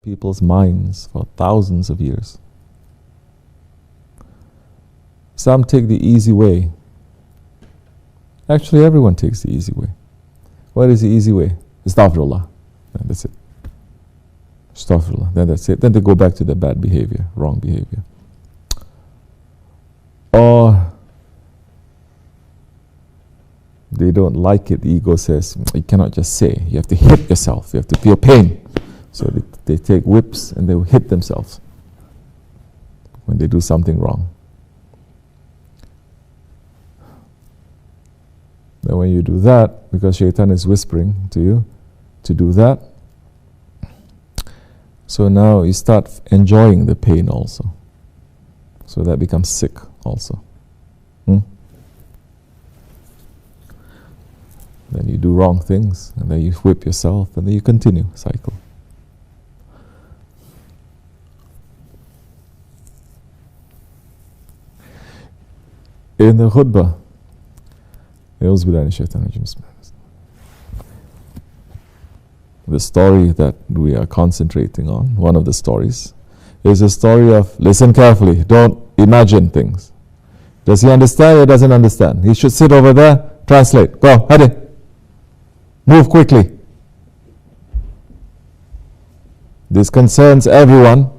people's minds for thousands of years. Some take the easy way. Actually, everyone takes the easy way. What is the easy way? Astaghfirullah. And that's it. Astaghfirullah. Then that's it. Then they go back to their bad behavior, wrong behavior. Or they don't like it. The ego says, you cannot just say. You have to hit yourself. You have to feel pain. So they take whips and they will hit themselves when they do something wrong. Then when you do that, because shaitan is whispering to you to do that, so now you start enjoying the pain also. So that becomes sick also. Then you do wrong things, and then you whip yourself, and then you continue cycle. In the khutbah, the story that we are concentrating on, one of the stories, is a story of, listen carefully, don't imagine things. Does he understand or doesn't understand? He should sit over there, translate. Go, hadi. Move quickly. This concerns everyone.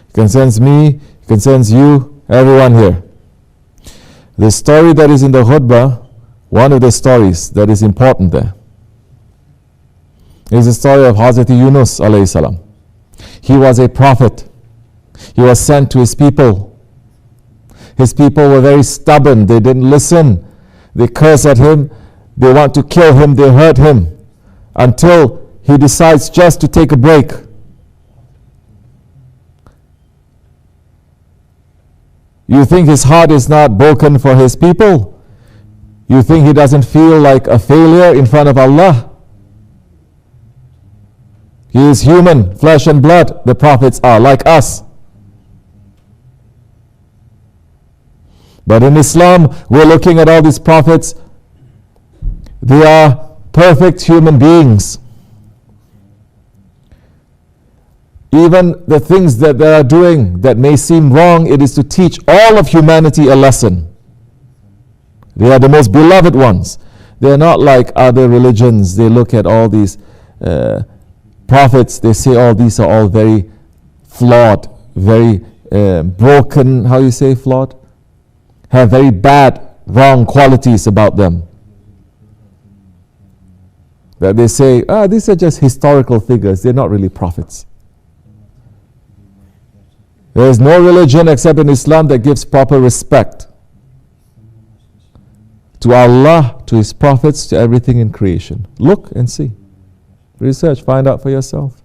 It concerns me, it concerns you, everyone here. The story that is in the khutbah, one of the stories that is important there, is the story of Hazrat Yunus alayhi salam. He was a prophet. He was sent to his people. His people were very stubborn. They didn't listen. They curse at him. They want to kill him. They hurt him until he decides just to take a break. You think his heart is not broken for his people? You think he doesn't feel like a failure in front of Allah? He is human, flesh and blood. The prophets are like us. But in Islam, we're looking at all these prophets. They are perfect human beings. Even the things that they are doing that may seem wrong, it is to teach all of humanity a lesson. They are the most beloved ones. They are not like other religions. They look at all these prophets, they say, oh, these are all very flawed, very broken. How you say flawed? Have very bad, wrong qualities about them. That they say, these are just historical figures. They're not really prophets. There is no religion except in Islam that gives proper respect to Allah, to His prophets, to everything in creation. Look and see. Research, find out for yourself.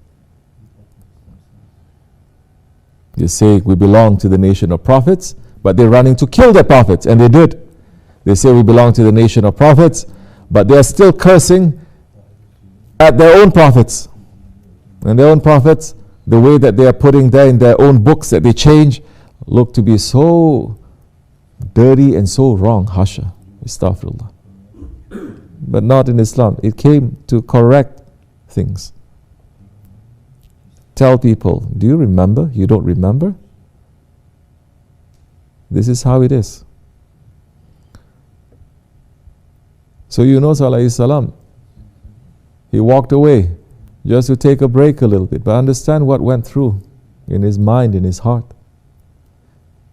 They say we belong to the nation of prophets, but they're running to kill the prophets, and they did. They say we belong to the nation of prophets, but they are still cursing at their own prophets. And their own prophets, the way that they are putting there in their own books that they change, look to be so dirty and so wrong. Hasha, astaghfirullah. But not in Islam. It came to correct things. Tell people, do you remember? You don't remember? This is how it is. So Yunus alayhi salam, he walked away just to take a break a little bit, but understand what went through in his mind, in his heart.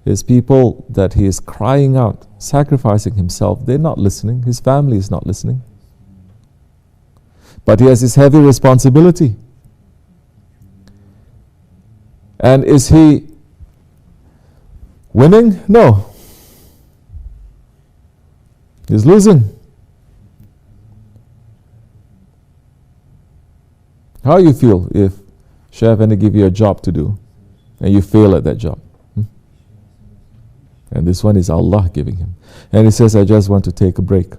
His people that he is crying out, sacrificing himself, they're not listening. His family is not listening. But he has this heavy responsibility. And is he winning? No. He's losing. How you feel if Chef and they give you a job to do and you fail at that job? And this one is Allah giving him. And he says, I just want to take a break.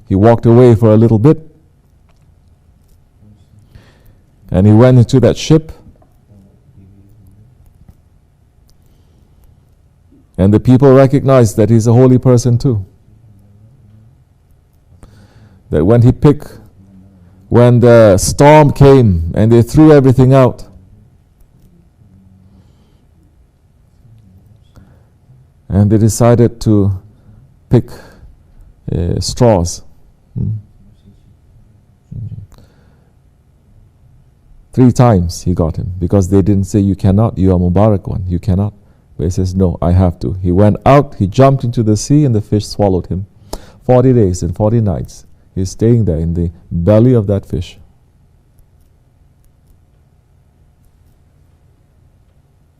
He walked away for a little bit. And he went into that ship. And the people recognized that he's a holy person too. That when the storm came and they threw everything out, And they decided to pick straws. 3 times he got him, because they didn't say, you cannot, you are Mubarak one, you cannot. But he says, no, I have to. He went out, he jumped into the sea, and the fish swallowed him. 40 days and 40 nights, he's staying there in the belly of that fish.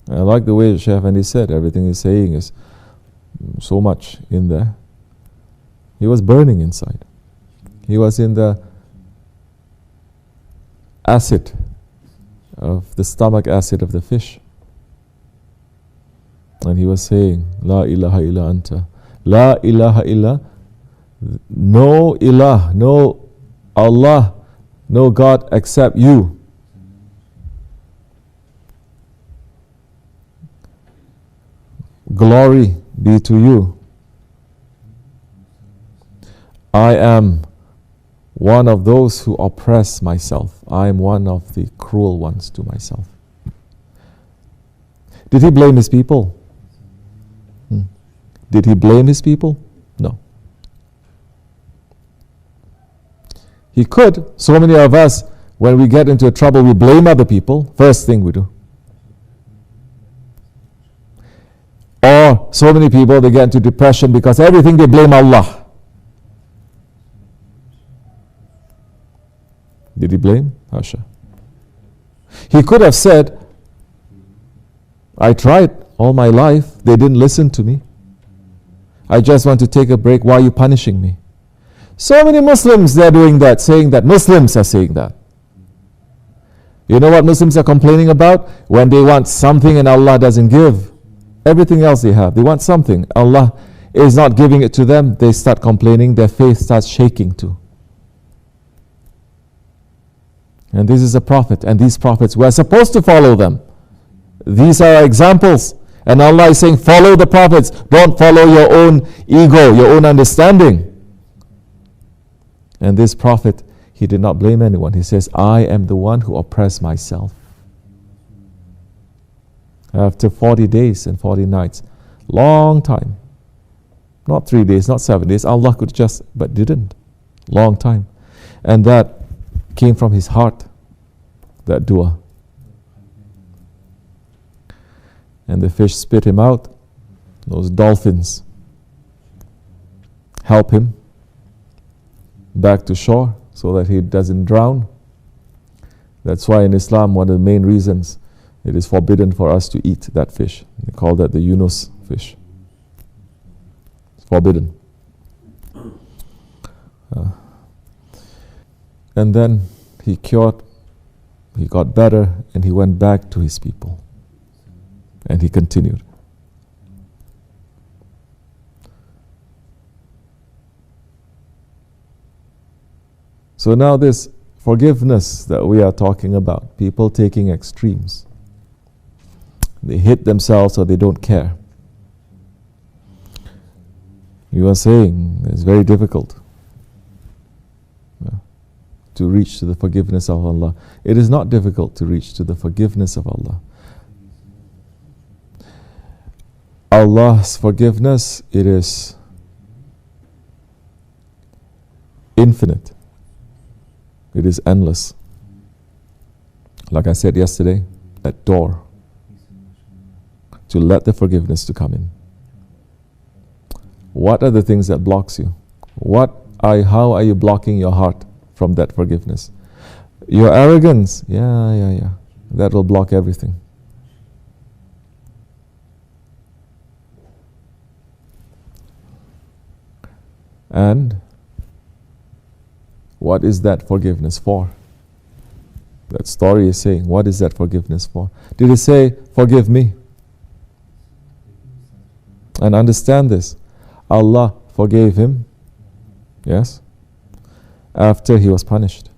I like the way Shaykh Effendi said, everything he's saying is so much in there. He was burning inside. He was in the acid of the stomach acid of the fish. And he was saying, La ilaha illa anta. La ilaha illa. No ilah, no Allah, no God except you. Glory be to you. I am one of those who oppress myself. I am one of the cruel ones to myself. Did he blame his people? Did he blame his people? No. He could. So many of us, when we get into trouble, we blame other people. First thing we do. Or so many people, they get into depression because everything they blame Allah. Did he blame? Hasha. He could have said, I tried all my life, they didn't listen to me. I just want to take a break. Why are you punishing me? So many Muslims, they're doing that, saying that. Muslims are saying that. You know what Muslims are complaining about? When they want something and Allah doesn't give. Everything else they have. They want something. Allah is not giving it to them. They start complaining. Their faith starts shaking too. And this is a prophet. And these prophets, we are supposed to follow them. These are examples. And Allah is saying, follow the prophets. Don't follow your own ego, your own understanding. And this prophet, he did not blame anyone. He says, I am the one who oppressed myself. After 40 days and 40 nights, long time. Not 3 days, not 7 days. Allah could just, but didn't. Long time. And that came from his heart, that dua. And the fish spit him out. Those dolphins help him back to shore so that he doesn't drown. That's why in Islam, one of the main reasons it is forbidden for us to eat that fish. They call that the Yunus fish. It's forbidden. And then he cured, he got better, and he went back to his people. And he continued. So now this forgiveness that we are talking about, people taking extremes. They hate themselves or they don't care. You are saying it's very difficult to reach to the forgiveness of Allah. It is not difficult to reach to the forgiveness of Allah. Allah's forgiveness, it is infinite. It is endless. Like I said yesterday, that door to let the forgiveness to come in. What are the things that blocks you? How are you blocking your heart from that forgiveness? Your arrogance, yeah. That will block everything. And what is that forgiveness for? That story is saying, what is that forgiveness for? Did it say, forgive me? And understand this. Allah forgave him, yes, after he was punished.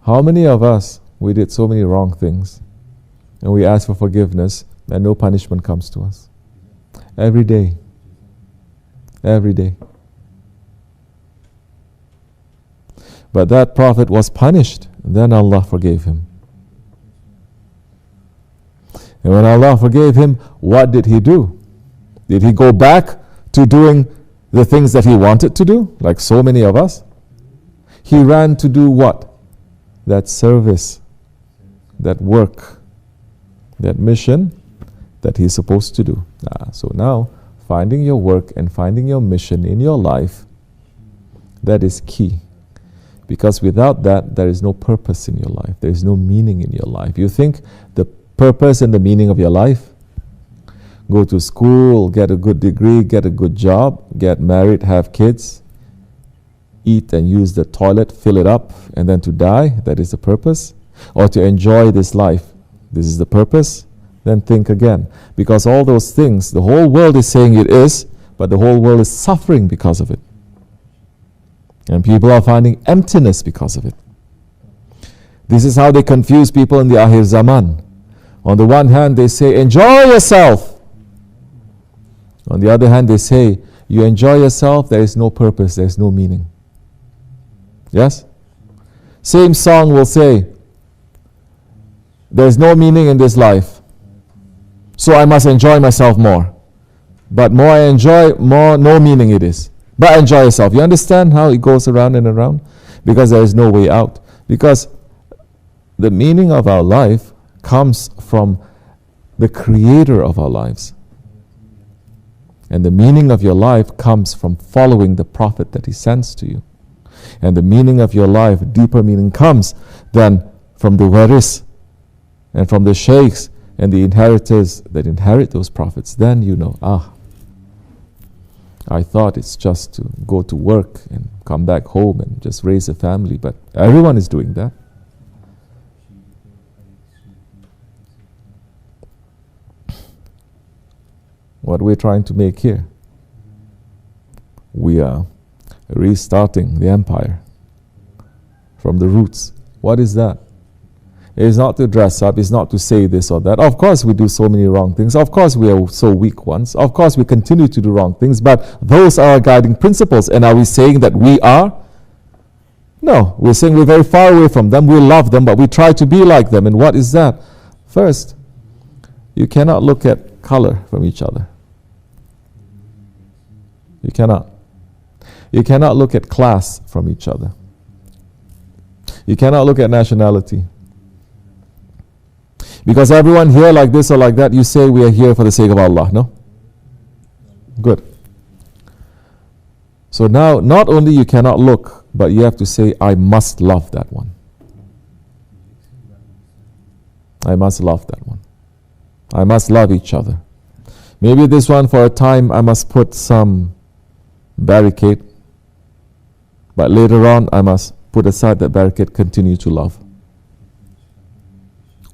How many of us, we did so many wrong things, and we ask for forgiveness, and no punishment comes to us? Every day. Every day. But that prophet was punished, and then Allah forgave him. And when Allah forgave him, what did he do? Did he go back to doing the things that he wanted to do, like so many of us? He ran to do what? That service, that work, that mission that he's supposed to do. So now, finding your work and finding your mission in your life, that is key. Because without that, there is no purpose in your life. There is no meaning in your life. You think the purpose and the meaning of your life? Go to school, get a good degree, get a good job, get married, have kids, eat and use the toilet, fill it up, and then to die, that is the purpose? Or to enjoy this life, this is the purpose? Then think again. Because all those things, the whole world is saying it is, but the whole world is suffering because of it. And people are finding emptiness because of it. This is how they confuse people in the Akhir Zaman. On the one hand, they say, enjoy yourself. On the other hand, they say, you enjoy yourself, there is no purpose, there is no meaning. Yes? Same song will say, there is no meaning in this life, so I must enjoy myself more. But more I enjoy, more no meaning it is. But enjoy yourself. You understand how it goes around and around? Because there is no way out. Because the meaning of our life comes from the creator of our lives. And the meaning of your life comes from following the Prophet that he sends to you. And the meaning of your life, deeper meaning, comes then from the waris and from the sheikhs and the inheritors that inherit those prophets. Then you know, I thought it's just to go to work and come back home and just raise a family, but everyone is doing that. What we're trying to make here, we are restarting the empire from the roots. What is that? It is not to dress up, it's not to say this or that. Of course we do so many wrong things. Of course we are so weak ones. Of course we continue to do wrong things, but those are our guiding principles. And are we saying that we are? No, we're saying we're very far away from them. We love them, but we try to be like them. And what is that? First, you cannot look at color from each other. You cannot. You cannot look at class from each other. You cannot look at nationality. Because everyone here like this or like that, you say we are here for the sake of Allah, no? Good. So now, not only you cannot look, but you have to say, I must love that one. I must love that one. I must love each other. Maybe this one for a time I must put some barricade, but later on I must put aside that barricade, continue to love.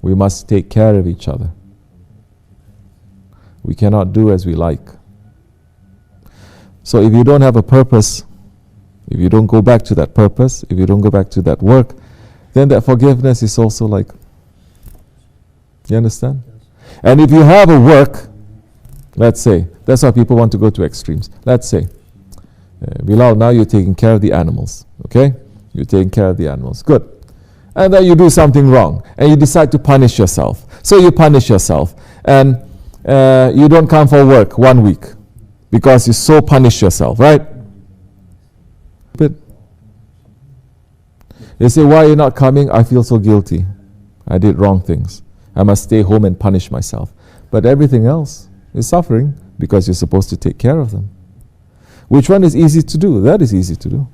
We must take care of each other. We cannot do as we like. So if you don't have a purpose, if you don't go back to that purpose, if you don't go back to that work, then that forgiveness is also like, you understand? And if you have a work, let's say, that's why people want to go to extremes. Let's say, Bilal, now you're taking care of the animals, okay? You're taking care of the animals, good. And then you do something wrong, and you decide to punish yourself. So you punish yourself, and you don't come for work 1 week, because you so punish yourself, right? But you say, why are you not coming? I feel so guilty. I did wrong things. I must stay home and punish myself. But everything else is suffering because you're supposed to take care of them. Which one is easy to do? That is easy to do.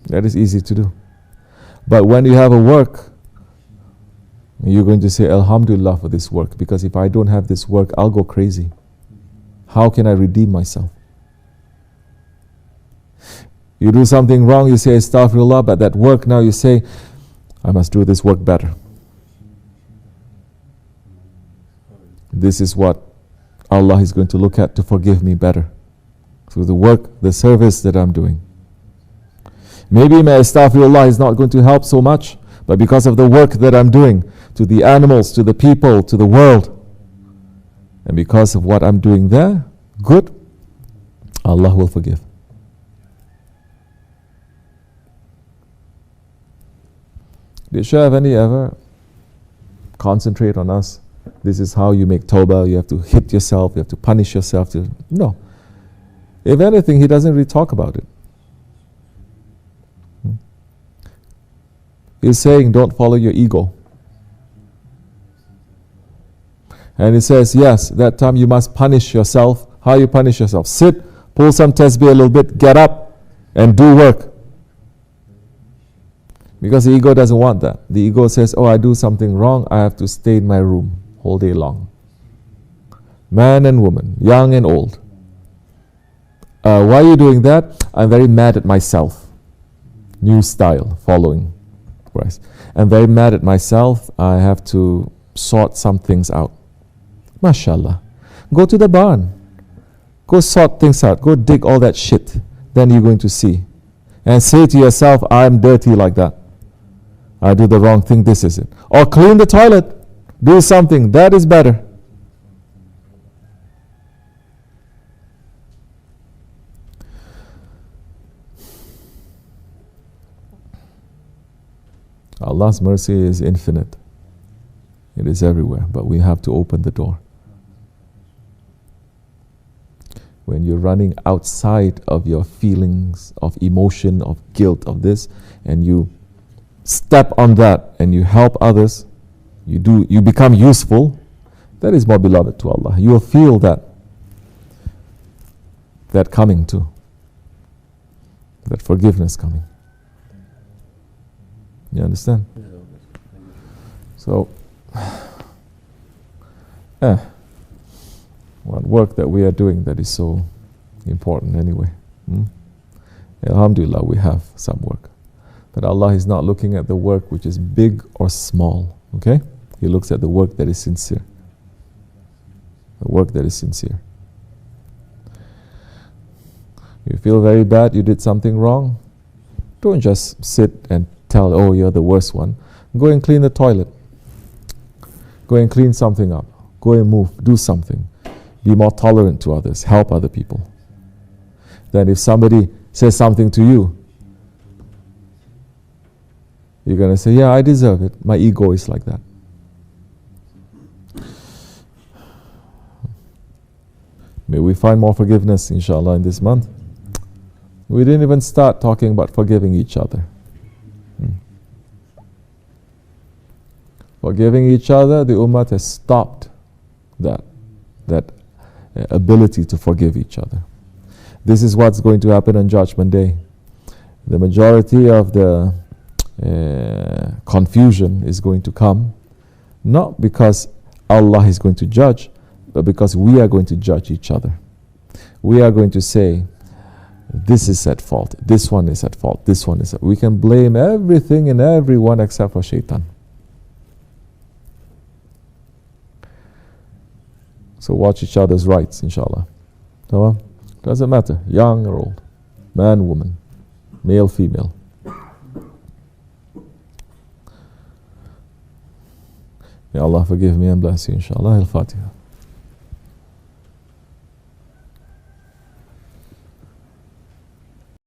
That is easy to do. But when you have a work, you're going to say, Alhamdulillah for this work, because if I don't have this work, I'll go crazy. How can I redeem myself? You do something wrong, you say Astaghfirullah, but that work now you say, I must do this work better. This is what Allah is going to look at to forgive me better through the work, the service that I'm doing. Maybe my Astaghfirullah is not going to help so much, but because of the work that I'm doing to the animals, to the people, to the world, and because of what I'm doing there, good, Allah will forgive. Did you have any ever concentrate on us. This is how you make tawbah. You have to hit yourself. You have to punish yourself. No. If anything, he doesn't really talk about it. He's saying, don't follow your ego. And he says, yes, that time you must punish yourself. How you punish yourself? Sit, pull some tasbih a little bit, get up, and do work. Because the ego doesn't want that. The ego says, oh, I do something wrong, I have to stay in my room whole day long. Man and woman, young and old. Why are you doing that? I'm very mad at myself. New style, following Christ. I'm very mad at myself. I have to sort some things out. MashaAllah. Go to the barn. Go sort things out. Go dig all that shit. Then you're going to see. And say to yourself, I'm dirty like that. I do the wrong thing, this is it. Or clean the toilet. Do something. That is better. Allah's mercy is infinite. It is everywhere, but we have to open the door. When you're running outside of your feelings of emotion, of guilt, of this, and you step on that and you help others, you become useful, that is more beloved to Allah. You will feel that coming too. That forgiveness coming. You understand? So, one work that we are doing that is so important anyway. Alhamdulillah, we have some work. But Allah is not looking at the work which is big or small. Okay? He looks at the work that is sincere. The work that is sincere. You feel very bad, you did something wrong. Don't just sit and tell, oh, you're the worst one. Go and clean the toilet. Go and clean something up. Go and move. Do something. Be more tolerant to others. Help other people. Then if somebody says something to you, you're going to say, yeah, I deserve it. My ego is like that. May we find more forgiveness, inshallah, in this month. We didn't even start talking about forgiving each other. Forgiving each other, the Ummah has stopped that ability to forgive each other. This is what's going to happen on Judgment Day. The majority of the confusion is going to come, not because Allah is going to judge, but because we are going to judge each other. We are going to say, this is at fault, this one is at fault, this one is at fault. We can blame everything and everyone except for Shaitan. So watch each other's rights, inshallah. Doesn't matter, young or old, man, woman, male, female. May Allah forgive me and bless you, inshallah. Al-Fatiha.